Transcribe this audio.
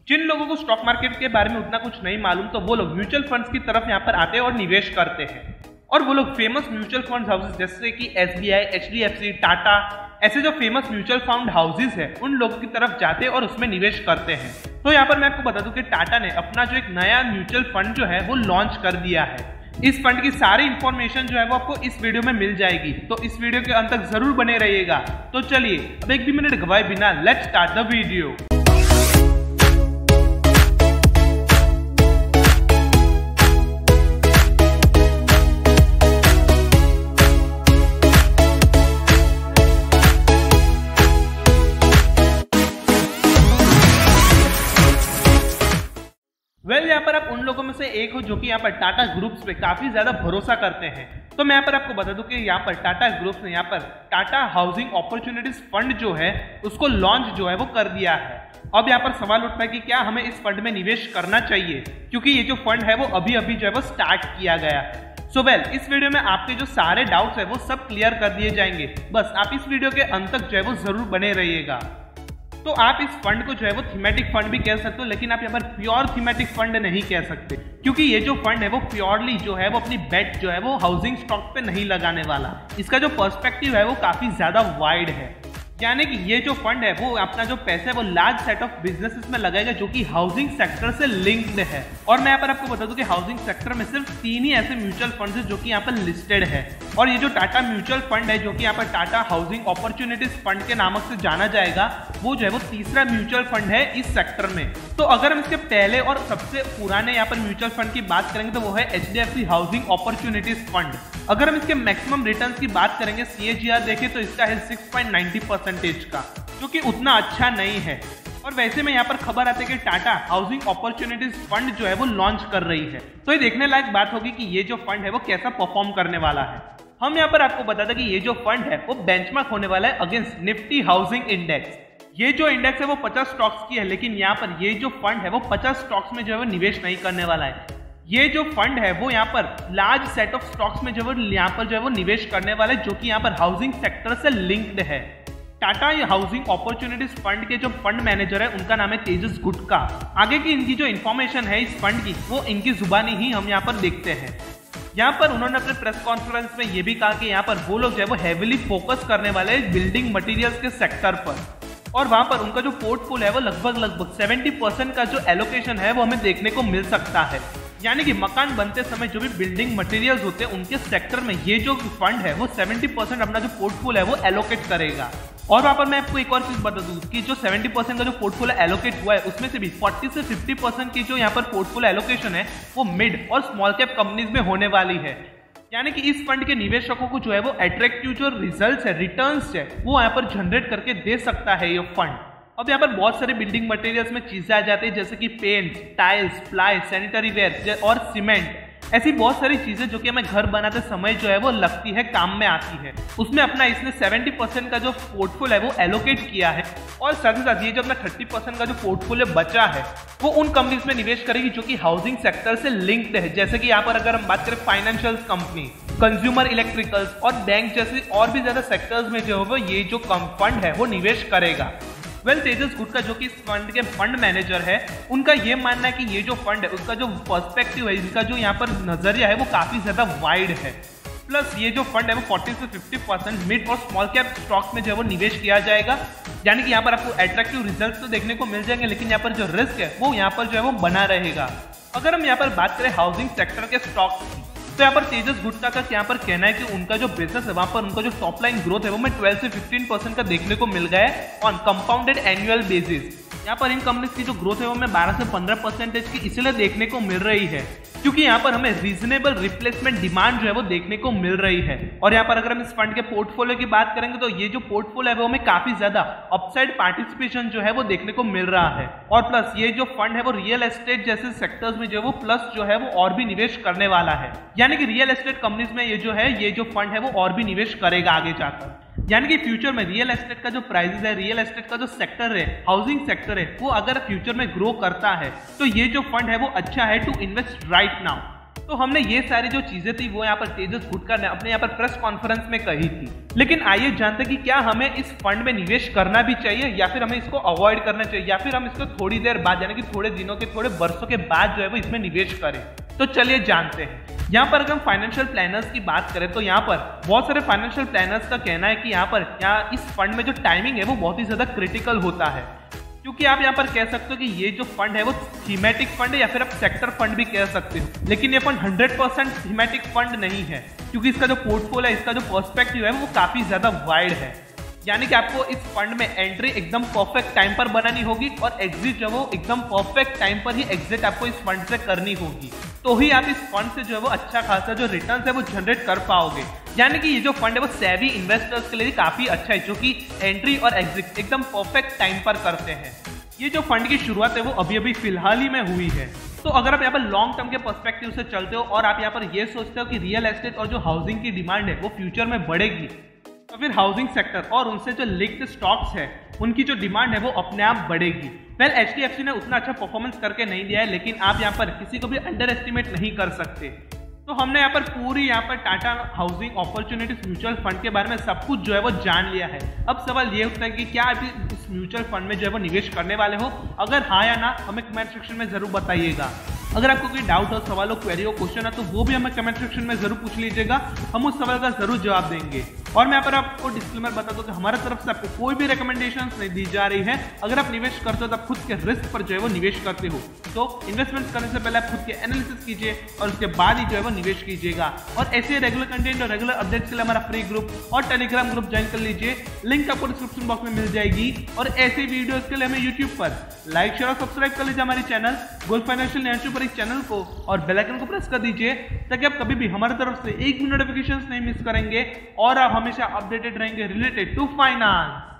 जिन लोगों को stock market के बारे में उतना कुछ नहीं मालूम तो वो लोग म्यूचुअल फंड्स की तरफ यहाँ पर आते हैं और निवेश करते हैं। और वो लोग फेमस म्यूचुअल फंड हाउसेस जैसे कि SBI, HDFC, टाटा, ऐसे जो फेमस म्यूचुअल फंड हाउसेस है उन लोगों की तरफ जाते हैं और उसमें निवेश करते हैं। तो यहाँ पर मैं आपको बता दूं कि टाटा ने अपना जो एक नया म्यूचुअल फंड जो है वो लॉन्च कर दिया है। इस फंड की सारी इंफॉर्मेशन जो है वो आपको इस वीडियो में मिल जाएगी, तो इस वीडियो के अंत तक जरूर बने रहिएगा। तो चलिए अब एक भी मिनट गवाए बिना लेट्स स्टार्ट द वीडियो। यहाँ पर आप उन लोगों में से एक हो जो कि यहाँ पर टाटा ग्रुप्स पे काफी ज्यादा भरोसा करते हैं। तो मैं यहाँ पर आपको बता दूं कि यहाँ पर टाटा ग्रुप्स ने यहाँ पर टाटा हाउसिंग अपॉर्चुनिटीज फंड जो है उसको लॉन्च जो है वो कर दिया है। अब यहाँ पर सवाल उठता है कि क्या हमें इस फंड में निवेश करना चाहिए, क्योंकि ये जो फंड है वो अभी अभी जो है वो स्टार्ट किया गया है। इस वीडियो में आपके जो सारे डाउट्स है वो सब क्लियर कर दिए जाएंगे। बस आप इस वीडियो के अंत तक जो है वो जरूर बने रहिएगा। तो आप इस फंड को जो है वो थीमेटिक फंड भी कह सकते हो, लेकिन आप यहाँ पर प्योर थीमेटिक फंड नहीं कह सकते, क्योंकि ये जो फंड है वो प्योरली जो है वो अपनी बेट जो है वो हाउसिंग स्टॉक पे नहीं लगाने वाला। इसका जो पर्सपेक्टिव है वो काफी ज्यादा वाइड है, यानी कि ये जो फंड है वो अपना जो पैसा है वो लार्ज सेट ऑफ बिजनेसेस में लगाएगा जो कि हाउसिंग सेक्टर से लिंक्ड है। और मैं यहाँ पर आपको बता दूं कि हाउसिंग सेक्टर में सिर्फ 3 ही ऐसे म्यूचुअल फंड्स हैं जो कि यहाँ पर लिस्टेड है। और ये जो टाटा म्यूचुअल फंड है जो कि यहाँ पर टाटा हाउसिंग अपॉर्चुनिटीज फंड के नामक से जाना जाएगा, वो जो है वो तीसरा म्यूचुअल फंड है इस सेक्टर में। तो अगर हम इसके पहले और सबसे पुराने यहाँ पर म्यूचुअल फंड की बात करेंगे तो वो है HDFC हाउसिंग अपॉर्चुनिटीज फंड। अगर हम इसके मैक्सिमम रिटर्न्स की बात करेंगे, CAGR देखें तो इसका है 6.90% का, जो कि उतना अच्छा नहीं है। और वैसे में यहाँ पर खबर आती है कि टाटा हाउसिंग अपॉर्चुनिटीज फंड जो है वो लॉन्च कर रही है। तो ये देखने लायक बात होगी कि ये जो फंड है वो कैसा परफॉर्म करने वाला है। हम यहाँ पर आपको बता दें कि ये जो फंड है वो बेंचमार्क होने वाला है अगेंस्ट निफ्टी हाउसिंग इंडेक्स। ये जो इंडेक्स है वो 50 स्टॉक्स की है, लेकिन यहाँ पर ये जो फंड है वो 50 स्टॉक्स में जो है वो निवेश नहीं करने वाला है। ये जो फंड है वो यहाँ पर लार्ज सेट ऑफ स्टॉक्स में जो है यहाँ पर जो है वो निवेश करने वाला है, जो कि यहाँ पर हाउसिंग सेक्टर से लिंक्ड है। टाटा हाउसिंग अपॉर्चुनिटीज फंड के जो फंड मैनेजर है उनका नाम है तेजस गुटका। आगे की इनकी जो इन्फॉर्मेशन है इस फंड की वो इनकी जुबानी ही हम यहाँ पर देखते हैं। यहाँ पर उन्होंने अपने प्रेस कॉन्फ्रेंस में ये भी कहा कि यहाँ पर वो लोग जो है वो हेविली फोकस करने वाले हैं बिल्डिंग मटेरियल्स के सेक्टर पर, और वहां पर उनका जो पोर्टफोलियो है वो लगभग 70% का जो एलोकेशन है वो हमें देखने को मिल सकता है। यानी कि मकान बनते समय जो भी बिल्डिंग मटेरियल्स होते हैं उनके सेक्टर में ये जो फंड है वो 70% अपना जो पोर्टफोलियो है वो एलोकेट करेगा। और वहां पर मैं आपको एक और चीज बता दूं कि जो 70% का जो पोर्टफोलियो एलोकेट हुआ है उसमें से भी 40 से 50% की जो यहाँ पर पोर्टफोलियो एलोकेशन है वो मिड और स्मॉल कैप कंपनीज में होने वाली है। यानी कि इस फंड के निवेशकों को जो है वो अट्रैक्टिव जो रिजल्ट्स है, रिटर्न्स है, वो यहाँ पर जनरेट करके दे सकता है ये फंड। अब यहाँ पर बहुत सारे बिल्डिंग मटेरियल्स में चीजें आ जाती है जैसे कि paint, tiles, ply, sanitary ware और सीमेंट। ऐसी बहुत सारी चीजें जो कि हमें घर बनाते समय जो है वो लगती है, काम में आती है। उसमें अपना इसने 70% का जो पोर्टफोलियो है वो एलोकेट किया है, और साथ ही साथ ये जो अपना 30% का जो पोर्टफोलियो बचा है वो उन कंपनीज में निवेश करेगी जो कि हाउसिंग सेक्टर से लिंक्ड है। जैसे कि यहाँ पर अगर हम बात करें फाइनेंशियल कंपनी, कंज्यूमर इलेक्ट्रिकल्स और बैंक जैसे और भी ज्यादा सेक्टर्स में जो है वो ये जो फंड है वो निवेश करेगा। तेजस गुटका जो कि इस फंड के फंड मैनेजर है, उनका ये मानना है कि ये जो फंड है उसका जो पर्सपेक्टिव है, इनका जो यहाँ पर नजरिया है वो काफी ज्यादा वाइड है। प्लस ये जो फंड है वो 40 से 50% मिड और स्मॉल कैप स्टॉक्स में जो है वो निवेश किया जाएगा। यानी कि यहाँ पर आपको अट्रैक्टिव रिजल्ट तो देखने को मिल जाएंगे, लेकिन यहाँ पर जो रिस्क है वो यहाँ पर जो है वो बना रहेगा। अगर हम यहाँ पर बात करें हाउसिंग सेक्टर के स्टॉक्स की, तो यहाँ पर तेजस गुटका का यहाँ पर कहना है कि उनका जो बिजनेस है वहां पर उनका जो टॉप लाइन ग्रोथ है वो में 12 से 15% का देखने को मिल गया है ऑन कंपाउंडेड एनुअल बेसिस। यहाँ पर इन कंपनीज की जो ग्रोथ है वो में 12 से 15% की इसलिए देखने को मिल रही है क्योंकि यहाँ पर हमें रीजनेबल रिप्लेसमेंट डिमांड जो है वो देखने को मिल रही है। और यहाँ पर अगर हम इस फंड के पोर्टफोलियो की बात करेंगे तो ये जो पोर्टफोलियो है वो हमें काफी ज्यादा अपसाइड पार्टिसिपेशन जो है वो देखने को मिल रहा है। और प्लस ये जो फंड है वो रियल एस्टेट जैसे सेक्टर्स में जो है वो प्लस जो है वो और भी निवेश करने वाला है। यानी कि रियल एस्टेट कंपनीज में ये जो फंड है वो और भी निवेश करेगा आगे जाकर। यानी कि फ्यूचर में रियल एस्टेट का जो प्राइसेस है, रियल एस्टेट का जो सेक्टर है, हाउसिंग सेक्टर है, वो अगर फ्यूचर में ग्रो करता है तो ये जो फंड है वो अच्छा है टू इन्वेस्ट राइट नाउ। तो हमने ये सारी जो चीजें थी वो यहाँ पर तेजस गुटकर ने अपने यहाँ पर प्रेस कॉन्फ्रेंस में कही थी। लेकिन आइए जानते हैं कि क्या हमें इस फंड में निवेश करना भी चाहिए या फिर हमें इसको अवॉइड करना चाहिए या फिर हम इसको थोड़ी देर बाद यानी कि थोड़े दिनों के थोड़े वर्षों के बाद जो है वो इसमें निवेश करें। तो चलिए जानते हैं। यहाँ पर अगर हम फाइनेंशियल प्लानर्स की बात करें तो यहाँ पर बहुत सारे फाइनेंशियल प्लानर्स का कहना है कि यहाँ इस फंड में जो टाइमिंग है वो बहुत ही ज्यादा क्रिटिकल होता है, क्योंकि आप यहाँ पर कह सकते हो कि ये जो फंड है वो थीमेटिक फंड है या फिर आप सेक्टर फंड भी कह सकते हो। लेकिन ये फंड 100% थीमेटिक फंड नहीं है, क्योंकि इसका जो पोर्टफोलियो है, इसका जो पर्सपेक्टिव है वो काफी ज्यादा वाइड है। यानी कि आपको इस फंड में एंट्री एकदम परफेक्ट टाइम पर बनानी होगी और एग्जिट जो वो एकदम परफेक्ट टाइम पर ही एग्जिट आपको इस फंड से करनी होगी, तो ही आप इस फंड से जो है वो अच्छा खासा जो रिटर्न है वो जनरेट कर पाओगे। यानी कि ये जो फंड है वो सेवी इन्वेस्टर्स के लिए काफी अच्छा है, जो कि एंट्री और एग्जिट एकदम परफेक्ट टाइम पर करते हैं। ये जो फंड की शुरुआत है वो अभी अभी फिलहाल ही में हुई है। तो अगर आप यहाँ पर लॉन्ग टर्म के पर्सपेक्टिव से चलते हो और आप यहाँ पर ये सोचते हो कि रियल एस्टेट और जो हाउसिंग की डिमांड है वो फ्यूचर में बढ़ेगी, तो फिर हाउसिंग सेक्टर और उनसे जो लिंक्ड स्टॉक्स है उनकी जो डिमांड है वो अपने आप बढ़ेगी। वेल, HDFC ने उतना अच्छा परफॉर्मेंस करके नहीं दिया है, लेकिन आप यहाँ पर किसी को भी अंडर एस्टिमेट नहीं कर सकते। तो हमने यहाँ पर पूरी यहाँ पर Tata housing opportunities mutual fund के बारे में सब कुछ जो है वो जान लिया है। अब सवाल ये उठता है कि क्या अभी इस म्यूचुअल फंड में जो है वो निवेश करने वाले हो? अगर हाँ या ना हमें कमेंट सेक्शन में जरूर बताइएगा। अगर आपको कोई डाउट हो, सवाल हो, क्वेरी हो, क्वेश्चन है तो वो भी हमें कमेंट सेक्शन में जरूर पूछ लीजिएगा, हम उस सवाल का जरूर जवाब देंगे। और मैं यहाँ पर आपको डिस्क्लेमर बता दूं कि हमारी तरफ से आपको कोई भी रिकमेंडेशंस नहीं दी जा रही है। अगर आप निवेश करते हो तो आप खुद के रिस्क पर जो है वो निवेश करते हो, तो इन्वेस्टमेंट करने से पहले आप खुद के एनालिसिस कीजिए और उसके बाद ही जो है वो निवेश कीजिएगा। और ऐसे रेगुलर कंटेंट और रेगुलर अपडेट्स के लिए हमारा फ्री ग्रुप और टेलीग्राम ग्रुप ज्वाइन कर लीजिए, लिंक आपको डिस्क्रिप्शन बॉक्स में मिल जाएगी। और ऐसे वीडियोस के लिए हमें यूट्यूब पर लाइक, शेयर और सब्सक्राइब कर लीजिए हमारे चैनल गोल्ड फाइनेंशियल न्याय पर इस चैनल को, और बेल आइकन को प्रेस कर दीजिए ताकि आप कभी भी हमारी तरफ से एक भी नोटिफिकेशंस नहीं मिस करेंगे और आप हमेशा अपडेटेड रहेंगे रिलेटेड टू फाइनेंस।